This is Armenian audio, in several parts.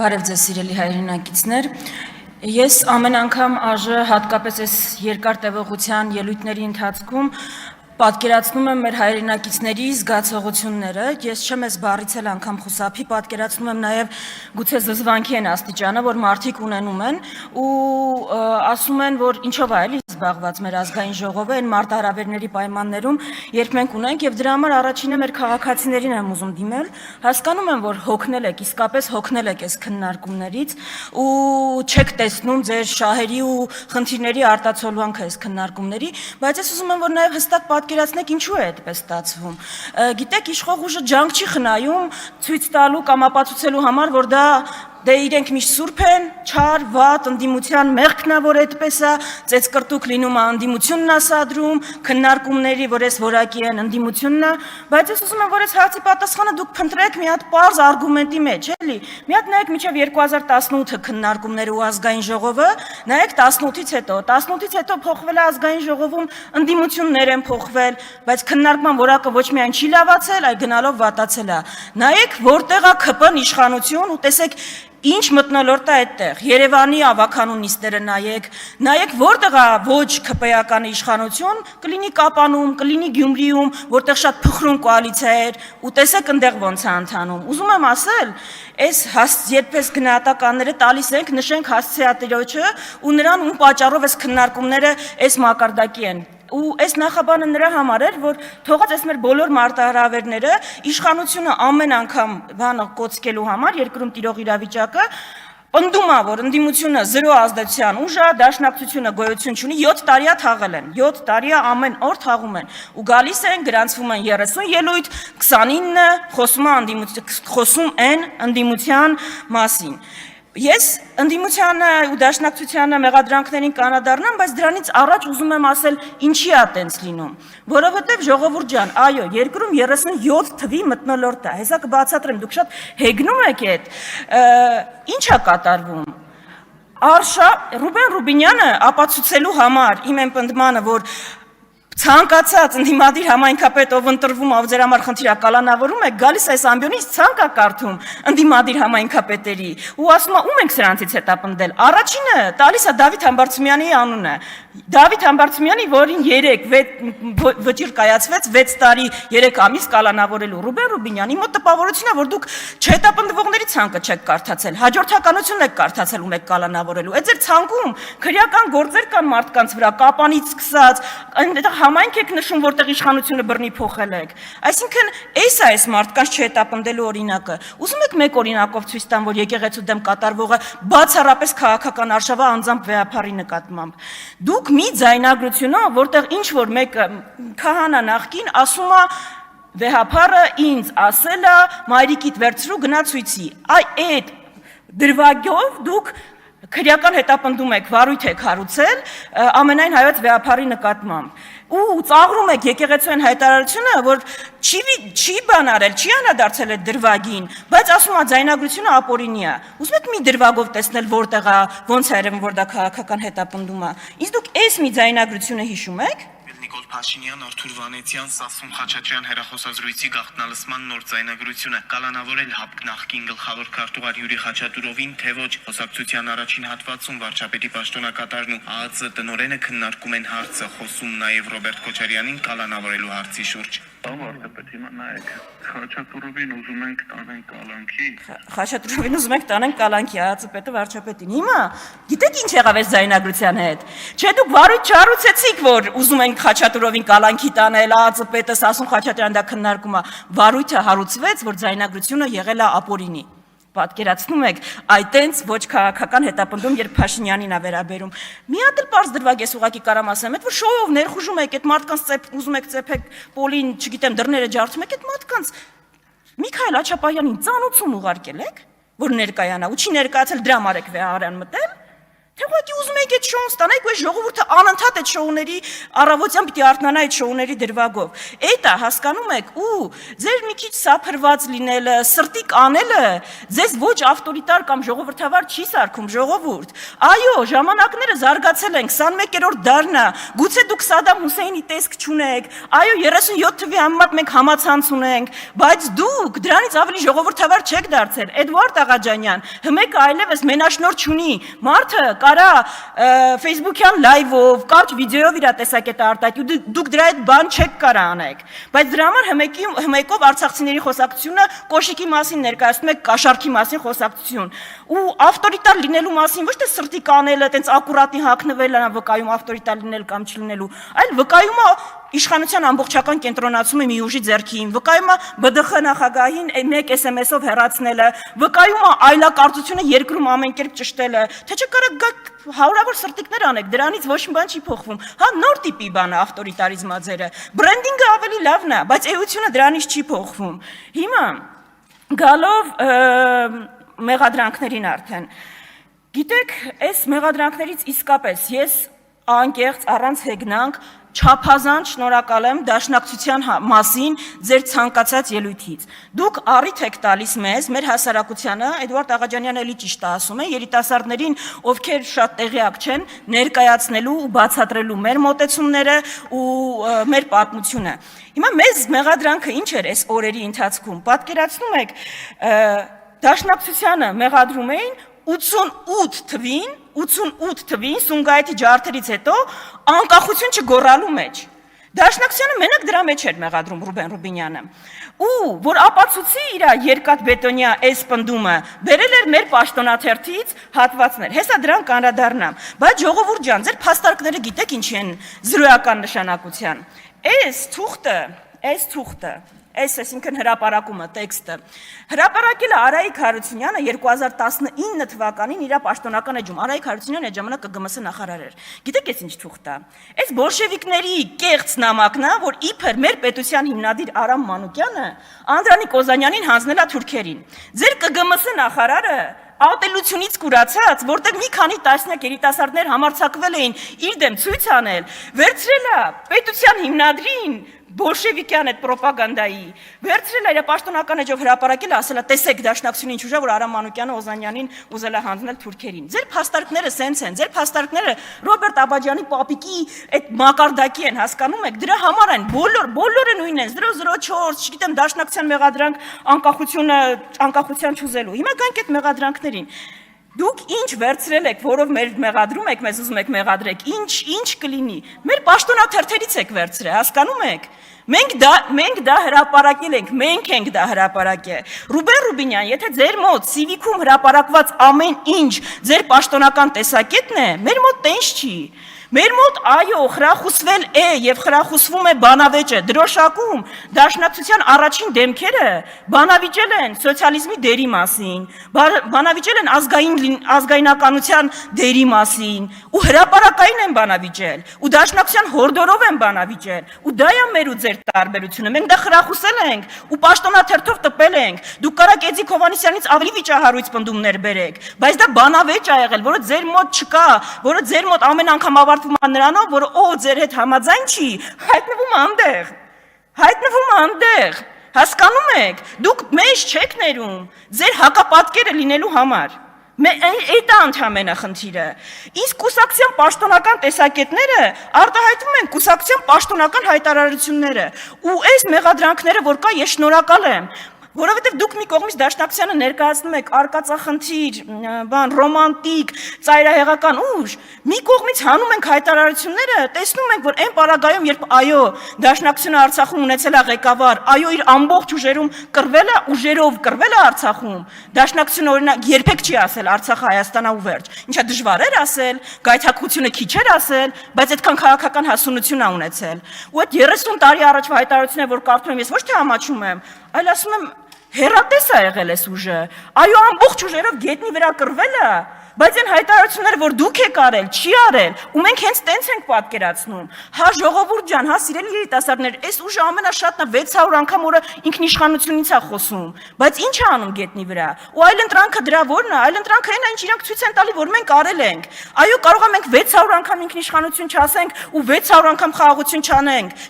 Բարև ձեզ սիրելի հայրենակիցներ, ես ամեն անգամ ԱԺ հատկապես այս երկար տևողության ելույթների ընթացքում պատկերացնում եմ մեր հայրենակիցների զգացողությունները, ես չեմ այս բառից էլ անգամ խուսափի, պատկերացնում եմ նաև գուցե զզվանքի են աստիճանը, որ մարդիկ ունենում են ու ասում են, որ ինչով է էլի զբաղված մեր ազգային ժողովը այն մարտահրավերների պայմաններում, երբ մենք ունենք եւ դրա համար առաջինը մեր քաղաքացիներին եմ ուզում դիմել, հասկանում եմ, որ հոգնել եք, իսկապես հոգնել եք այս քննարկումներից ու չեք տեսնում ձեր շահերի ու խնդիրների արտացոլանքը այս քննարկումների, բայց ես ուզում եմ, որ նաև հստակ պատկերացնեք ինչու է այդպես ստացվում։ Գիտեք, իշխող ուժը ջանք չի խնայում ցույց տալու կամ ապացուցելու համար, որ դա դե իրենք միշտ սուրբ են, չար, վատ, ընդդիմության մեղքն է, որ այդպես է, ծեծկրտուկ լինում է ընդդիմությունն ասադրում, քննարկումների, որ այս որակի են ընդդիմությունն է, բայց ես ուզում եմ, որ այս հարցի պատասխանը դուք փնտրեք մի հատ պարզ արգումենտի մեջ, էլի։ Մի հատ նայեք մինչև 2018 քննարկումները ու ազգային ժողովը, նայեք 18-ից հետո, 18-ից հետո փոխվել է ազգային ժողովում, ընդդիմություններ են փոխվել, բայց քննարկման որակը ոչ միայն չի լավացել, այլ գնալով վատացել է։ Նայեք, որտեղ է ԿՊ-ն իշխանություն ու տեսեք ինչ մտնոլորտ է այդտեղ, Երևանի ավականու նիստերը նայեք որտեղ է ոչ ԿՊ-ական իշխանություն, կլինի Կապանում, կլինի Գյումրիում, որտեղ շատ փխրուն կոալիցիա էր, ու տեսեք այնտեղ ոնց է ընթանում։ Ուզում եմ ասել, այս երբես գնահատականները տալիս ենք, նշենք հասցեատիրոջը ու նրան ում պատճառով այս քննարկումները այս մակարդակի են։ Ու այս նախաբանը նրա համար էր, որ թողած այս մեր բոլոր մարտահրավերները իշխանությունը ամեն անգամ բանը կոծկելու համար երկրում տիրող իրավիճակը պնդում է, որ ընդդիմությունը զրո ազդեցության ուժ է, դաշնակցությունը գոյություն չունի, 7 տարի է թաղել են, 7 տարի է ամեն օր թաղում են, ու գալիս են, գրանցվում են 30 ելույթ, 29-ը խոսում են ընդդիմության մասին։ Ես ընդդիմությանը ու դաշնակցությանը մեղադրանքներին կանադառնամ, բայց դրանից առաջ ուզում եմ ասել ինչի է տենց լինում, որովհետև ժողովուրդ ջան, այո, երկրում 37 թվի մթնոլորտ է, հեսա կբացատրեմ, դուք շատ հեգնում եք այդ, ինչ է կատարվում։ Ռուբեն Ռուբինյանը ապացուցելու համար իմ են պնդմանը, որ ցանկացած ընդդիմադիր համայնքապետ, ով ընտրվում ով ձեր համար խնդիր կալանավորում եք, գալիս այս ամբիոնից ցանկ է կարդում ընդդիմադիր համայնքապետերի ու ասում է ում ենք սրանցից հետապնդել։ Առաջինը տալիս է Դավիթ Համբարձումյանի անունը։ Դավիթ Համբարձումյանի, որին 3 վճիռ կայացվեց 6 տարի 3 ամիս կալանավորելու Ռուբեն Ռուբինյանի մոտ տպավորությունն է, որ դուք չհետապնդվողների ցանկը չեք կարդացել, հաջորդականությունն եք կարդացել ում եք կալանավորելու։ Այդ ձեր ցանկում քրեական գործեր կան մարդկանց վրա, կապանից սկսած, այնտեղ համայնք եք նշում, որտեղ իշխանությունը բռնի փոխել եք։ Այսինքն, այս է այս մարդկանց չհետապնդելու օրինակը։ Ուզում եք մեկ օրինակով ցույց տամ, որ եկեղեցու դեմ կատարվողը բացառապես քաղաքական արշավը անձամբ վեհապարի նկատմամբ։ Դուք մի ձայնագրությունով, որտեղ ինչ որ մեկը քահանա նախկին ասում է վեհապարը ինձ ասել է մայրիկիդ վերցրու գնա ցույցի։ Այդ դրվագով դուք քրեական հետապնդում եք, վարույթ եք հարուցել ամենայն հայոց վեհապարի նկատմամբ։ Ու ծաղրում եք եկեղեցու այն հայտարարությունը, որ չի բան արել, չի անդրադարձել այդ դրվագին, բայց ասում է ձայնագրությունը ապօրինի է։ Ուզում եք մի դրվագով տեսնել որտեղ է, ոնց է երևում, որ դա քաղաքական հետապնդում է։ Իսկ դուք այս մի ձայնագրությունը հիշում եք։ Նիկոլ Փաշինյան, Արթուր Վանեցյան, Սասուն Խաչատրյան հեռախոսազրույցի գաղտնալսման նոր ձայնագրությունը կալանավորել ՀԱՊԿ նախկին գլխավոր քարտուղար Յուրի Խաչատուրովին, թե ոչ խոսակցության առաջին հատվածում վարչապետի պաշտոնակատարն ու ԱԱԾ տնօրենը քննարկում են հարցը, խոսում նաև Ռոբերտ Քոչարյանին կալանավորելու հարցի շուրջ։ Վարչապետ, հիմա նայեք, Խաչատուրովին ուզում ենք տանենք կալանքի։ Խաչատուրովին ուզում ենք տանենք կալանքի, ԱԱԾ-պետը վարչապետին։ Հիմա գիտեք ինչ եղավ այս ձայնագրության հետ։ Չէ, դուք վարույթ չառուցեցիք, որ ուզում ենք Խաչատուրովին կալանքի տանել, ԱԱԾ-պետը Սասուն Խաչատրյան դա քննարկում է։ Վարույթը հարուցվեց, որ ձայնագրությունը եղել է ապօրինի։ Պատկերացնում եք, այտենց ոչ քաղաքական հետապնդում, երբ Փաշինյանին է վերաբերում։ Մի հատ էլ պարզ դրվագ ես ուղղակի կարամ ասեմ, այդ որ շոուով ներխուժում եք, այդ մարդկանց ուզում եք ծեփեք Պոլին, չգիտեմ, դռները ջարդում եք, այդ մարդկանց Միքայել Աչապահյանին ծանուցում ուղարկել եք, որ ներկայանա, ու չի ներկայացել դրա համար եք վեհարան մտել, Թե ուղղակի ուզում եք այդ շոուն ստանալ, ու ժողովուրդը անընդհատ այդ շոուների առավոտյան պիտի արթնանա այդ շոուների դրվագով։ Այդ է, հասկանում եք, ու ձեր մի քիչ սափրված լինելը, սրտի կանելը ձեզ ոչ ավտորիտար կամ ժողովրդավար չի սարքում, ժողովուրդ։ Այո, ժամանակները զարգացել են, 21-րդ դարն է, գուցե դուք Սադամ Հուսեյնի տեսք չունեք, այո, 37 թվի համեմատ մենք համացանց ունենք, բայց դուք դրանից ավելի ժողովրդավար չեք դարձել։ Էդվարդ Աղաջանյան, հմեկը այլևս մենաշնորհ չունի, մարդը կարա Facebook-յան լայվով, կարճ վիդեոյով իր տեսակետը արտահայտի, դուք դրա այդ բան չեք կարա անեք։ Բայց դրա համար հմեկով արցախցիների խոսակցությունը կոշիկի մասին ներկայացնում եք կաշառքի մասին խոսակցություն։ Ու ավտորիտար լինելու մասին ոչ թե սրտի կանելը, տենց ակուրատի հագնվելը վկայում ավտորիտար լինել կամ չլինելու, այլ վկայում է իշխանության ամբողջական կենտրոնացումը մի ուժի ձեռքին, վկայում է ԲԴԽ նախագահին մեկ SMS-ով հեռացնելը, վկայում է այլակարծությունը երկրում ամեն կերպ ճշտելը, թե չկարեք գաք հարյուրավոր սրտիկներ անեք, դրանից ոչ մի բան չի փոխվում։ Հա, նոր տիպի բան է ավտորիտարիզմաձերը, բրենդինգը ավելի լավն է, բայց էությունը դրանից չի փոխվում։ Հիմա գալով մեղադրանքներին արդեն, գիտեք, այս մեղադրանքներից իսկապես ես անկեղծ առանց հեգնանք չափազանց շնորհակալ եմ դաշնակցության մասին ձեր ցանկացած ելույթից։ Դուք առիթ եք տալիս մեզ, մեր հասարակությանը, Էդվարդ Աղաջանյանը էլի ճիշտ է ասում է, երիտասարդներին, ովքեր շատ տեղյակ չեն, ներկայացնելու ու բացատրելու մեր մոտեցումները ու մեր պատմությունը։ Հիմա մեզ մեղադրանքը ինչ էր այս օրերի ընթացքում։ Պատկերացնում եք, դաշնակցությանը մեղադրում էին 88 թվին Սումգայիթի ջարդերից հետո անկախություն չգոռալու մեջ։ Դաշնակցությանը մենակ դրա մեջ էր մեղադրում Ռուբեն Ռուբինյանը։ Ու որ ապացուցի իր երկաթբետոնյա այս պնդումը, բերել էր մեր պաշտոնաթերթից հատվածներ։ Հեսա դրան կանրադառնամ։ Բայց ժողովուրդ ջան, ձեր փաստարկները գիտեք ինչի են զրոյական նշանակության։ Այս թուղթը այսինքն հրապարակումը, տեքստը, հրապարակել է Արայիկ Հարությունյանը 2019 թվականին իր պաշտոնական էջում, Արայիկ Հարությունյանը այդ ժամանակ ԿԳՄՍ նախարար էր, գիտեք այս ինչ թուղթ է, այս բոլշևիկների կեղծ նամակն է, որ իբր մեր պետության հիմնադիր Արամ Մանուկյանը Անդրանիկ Օզանյանին հանձնել է թուրքերին, ձեր ԿԳՄՍ նախարարը ատելությունից կուրացած, որտեղ մի քանի տասնյակ երիտասարդներ համարձակվել էին իր դեմ ցույց անել, վերցրել է պետության հիմնադրին բոլշևիկյան այդ պրոպագանդայի, վերցրել է իր պաշտոնական էջով հրապարակել, ասել է տեսեք դաշնակցությունը ինչ ուժա, որ Արամ Մանուկյանը Օզանյանին ուզել է հանձնել թուրքերին։ Ձեր փաստարկները սենց են, ձեր փաստարկները Ռոբերտ Աբաջյանի պապիկի այդ մակարդակի են, հասկանում եք, դրա համար են, բոլորը նույնն են, 004, չգիտեմ, դաշնակցության մեղադրանք անկախության չուզելու։ Հիմա գանք այդ մեղադրանքներին։ Դուք ինչ վերցրել եք, որով մեր մեղադրում եք, մեզ ուզում եք մեղադրեք, ինչ կլինի։ Մեր պաշտոնաթերթերից եք վերցրել, հասկանում եք։ Մենք դա հրապարակել ենք, մենք ենք դա հրապարակել։ Ռուբեն Ռուբինյան, եթե ձեր մոտ Civic-ում հրապարակված ամեն ինչ ձեր պաշտոնական տեսակետն է, մեր մոտ տենց չի։ Մեր մոտ այո, խրախուսվել է եւ խրախուսվում է բանավեճը, դրոշակում դաշնակցության առաջին դեմքերը բանավիճել են սոցիալիզմի դերի մասին, բանավիճել են ազգայնականության դերի մասին, ու հրապարակային են բանավիճել, ու դաշնակցության հորդորով են բանավիճել, ու դա է մեր ու ձեր տարբերությունը, մենք դա խրախուսել ենք, ու պաշտոնաթերթով տպել ենք, դուք կարաք Էդիկ Հովհաննիսյանից ավելի վիճահարույց պնդումներ բերեք, բայց դա բանավեճ ա եղել, որը ձեր մոտ չկա, որը ձեր մոտ ամեն անգամ նրանով, որ ձեր հետ համաձայն չի, հայտնվում անտեղ, հասկանում եք, դուք մեզ չեք ներում, ձեր հակապատկերը լինելու համար, այդ է ընդհանրախնդիրը, իսկ կուսակցության պաշտոնական տեսակետները արտահայտվում են կուսակցության պաշտոնական հայտարարությունները, ու այս մեղադրանքները, որ կա, ես շնորհակալ եմ, որովհետև դուք մի կողմից դաշնակցությանը ներկայացնում եք արկածախնդիր, ռոմանտիկ, ծայրահեղական ուժ, մի կողմից հանում ենք հայտարարությունները, տեսնում ենք, որ այն պարագայում, երբ այո, դաշնակցությունը Արցախում ունեցել է ղեկավար, այո, իր ամբողջ ուժերով կռվել է Արցախում, դաշնակցությունը օրինակ երբեք չի ասել Արցախը Հայաստանա ու վերջ, ինչա դժվար էր ասել, գայթակղությունը քիչ էր ասել, բայց այդքան քաղաքական հասունություն է ունեցել։ Ու այդ 30 տարի առաջվա հայտարարությունները, որ կարդում եմ, ես ոչ թե ամաչում եմ, այլ ասում եմ հերատես է եղել այս ուժը, այո ամբողջ ուժերով գետնի վրա կռվել է, Բայց այն հայտարարությունները, որ դուք եք արել, չի արել, ու մենք հենց տենց ենք պատկերացնում։ Հա ժողովուրդ ջան, հա սիրելի երիտասարդներ, այս ուժը ամենաշատն է 600 անգամ օրը ինքնիշխանությունից է խոսում, բայց ինչ է անում գետնի վրա։ Ու այլ ընտրանքը դրա որն է, այլ ընտրանքը այն է, ինչ իրանք ցույց են տալի, որ մենք արել ենք։ Այո, կարող է մենք 600 անգամ ինքնիշխանություն չասենք ու 600 անգամ խաղաղություն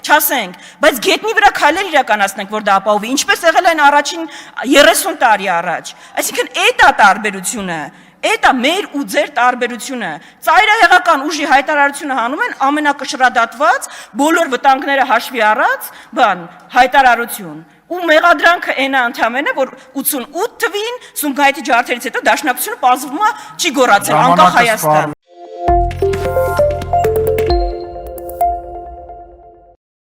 չասենք, բայց գետնի վրա քայլեր իրականացնենք, որ դա ապահովի, ինչպես եղել այն առաջին 30 տարի առաջ։ Այսինքն այդ է տարբերությունը։ Էդ է մեր ու ձեր տարբերությունը։ Ծայրահեղական ուժի հայտարարությունը հանում են ամենակշռադատված, բոլոր վտանգները հաշվի առած, հայտարարություն։ Ու մեղադրանքը այն է ընդհանրապես, որ 88 թվին Սումգայիթի ջարդերից հետո Դաշնակցությունը պարզվում է չի գոռացել անկախ Հայաստան։